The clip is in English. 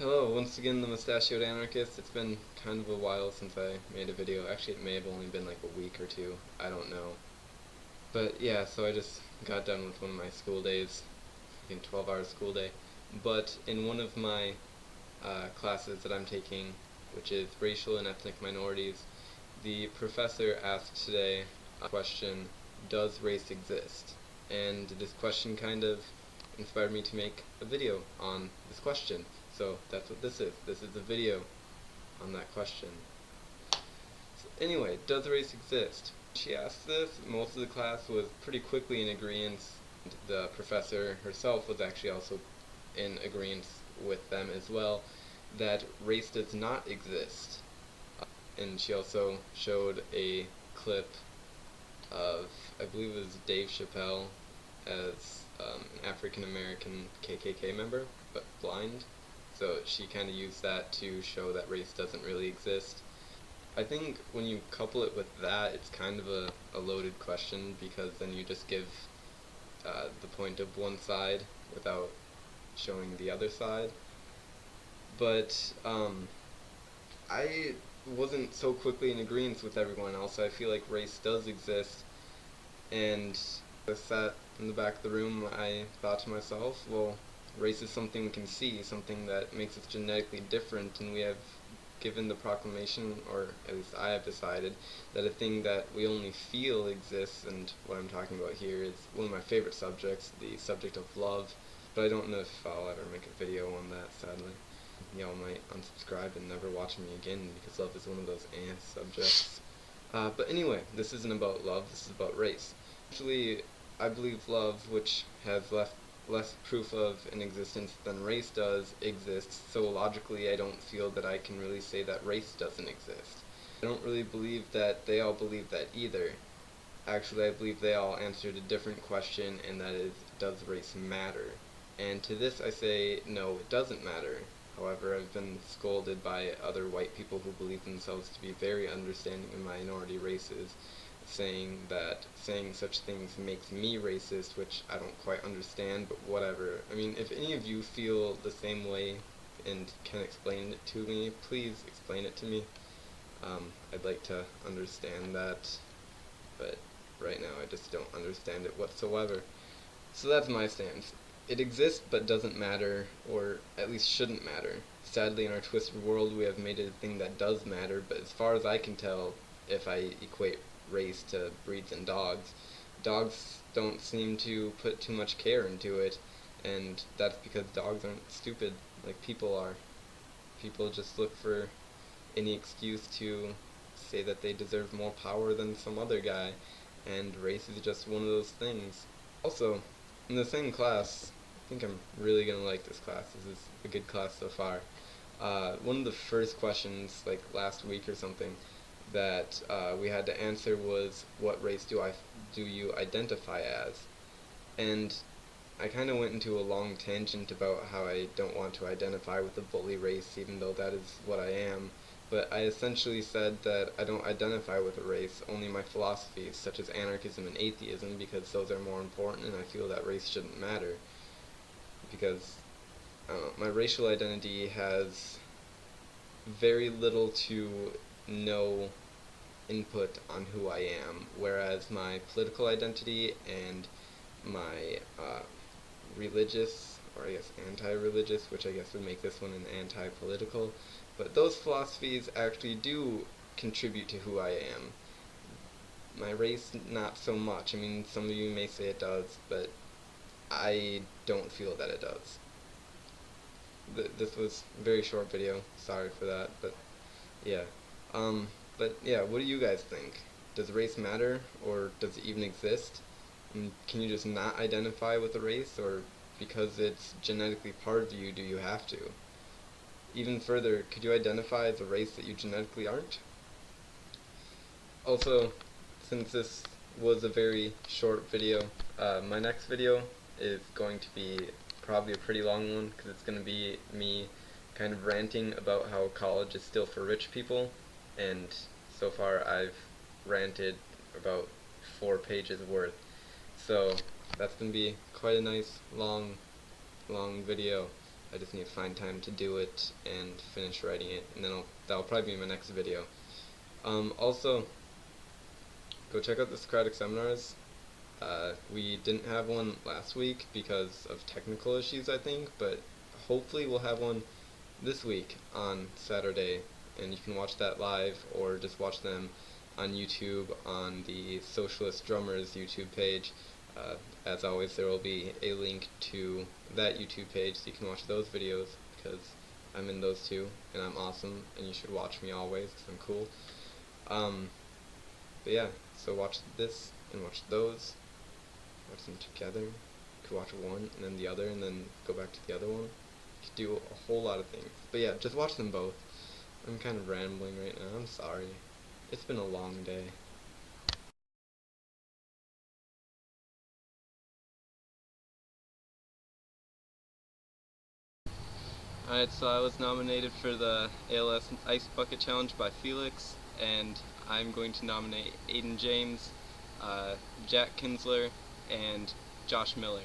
Hello, once again the Mustachioed Anarchist. It's been kind of a while since I made a video. Actually, it may have only been like a week or two. I don't know. But yeah, so I just got done with one of my school days, in 12-hour school day. But in one of my classes that I'm taking, which is racial and ethnic minorities, the professor asked today a question, does race exist? And this question kind of inspired me to make a video on this question. So that's what this is. This is a video on that question. So anyway, does race exist? She asked this. Most of the class was pretty quickly in agreement. The professor herself was actually also in agreement with them as well, that race does not exist. And she also showed a clip of, I believe it was Dave Chappelle as an African American KKK member, but blind. So she kind of used that to show that race doesn't really exist. I think when you couple it with that, it's kind of a loaded question, because then you just give the point of one side without showing the other side. But I wasn't so quickly in agreement with everyone else. I feel like race does exist, and I sat in the back of the room. I thought to myself, well, race is something we can see, something that makes us genetically different, and we have given the proclamation, or at least I have decided, that a thing that we only feel exists. And what I'm talking about here is one of my favorite subjects, the subject of love, but I don't know if I'll ever make a video on that, sadly. Y'all might unsubscribe and never watch me again, because love is one of those subjects. But anyway, this isn't about love, this is about race. Actually, I believe love, which has less proof of an existence than race does, exists, so logically I don't feel that I can really say that race doesn't exist. I don't really believe that they all believe that either. Actually, I believe they all answered a different question, and that is, does race matter? And to this I say, no, it doesn't matter. However, I've been scolded by other white people who believe themselves to be very understanding of minority races, saying that saying such things makes me racist, which I don't quite understand, but whatever. I mean, if any of you feel the same way and can explain it to me, please explain it to me. I'd like to understand that, but right now I just don't understand it whatsoever. So that's my stance. It exists but doesn't matter, or at least shouldn't matter. Sadly, in our twisted world, we have made it a thing that does matter, but as far as I can tell, if I equate race to breeds and dogs don't seem to put too much care into it, and that's because dogs aren't stupid like people are. People just look for any excuse to say that they deserve more power than some other guy, and race is just one of those things. Also, in the same class, I think I'm really gonna like this class. This is a good class so far. One of the first questions, like last week or something, that we had to answer was, what race do you identify as? And I kind of went into a long tangent about how I don't want to identify with the bully race, even though that is what I am. But I essentially said that I don't identify with a race, only my philosophies, such as anarchism and atheism, because those are more important, and I feel that race shouldn't matter. Because, I don't know, my racial identity has very little to no input on who I am, whereas my political identity and my religious, or I guess anti-religious, which I guess would make this one an anti-political, but those philosophies actually do contribute to who I am. My race, not so much. I mean, some of you may say it does, but I don't feel that it does. This was a very short video, sorry for that, but yeah. But yeah, what do you guys think? Does race matter, or does it even exist? And can you just not identify with a race, or because it's genetically part of you, do you have to? Even further, could you identify as a race that you genetically aren't? Also, since this was a very short video, my next video is going to be probably a pretty long one, because it's going to be me kind of ranting about how college is still for rich people, and so far I've ranted about 4 pages worth. So that's going to be quite a nice long video. I just need to find time to do it and finish writing it, and then that'll probably be my next video. Also, go check out the Socratic seminars. We didn't have one last week because of technical issues, I think, but hopefully we'll have one this week on Saturday, and you can watch that live or just watch them on YouTube on the Socialist Drummers YouTube page. As always, there will be a link to that YouTube page so you can watch those videos, because I'm in those too, and I'm awesome, and you should watch me always because I'm cool. But yeah, so watch this and watch those. Watch them together. You could watch one and then the other and then go back to the other one. You could do a whole lot of things. But yeah, just watch them both. I'm kind of rambling right now. I'm sorry. It's been a long day. Alright, so I was nominated for the ALS Ice Bucket Challenge by Felix, and I'm going to nominate Aiden James, Jack Kinsler, and Josh Miller.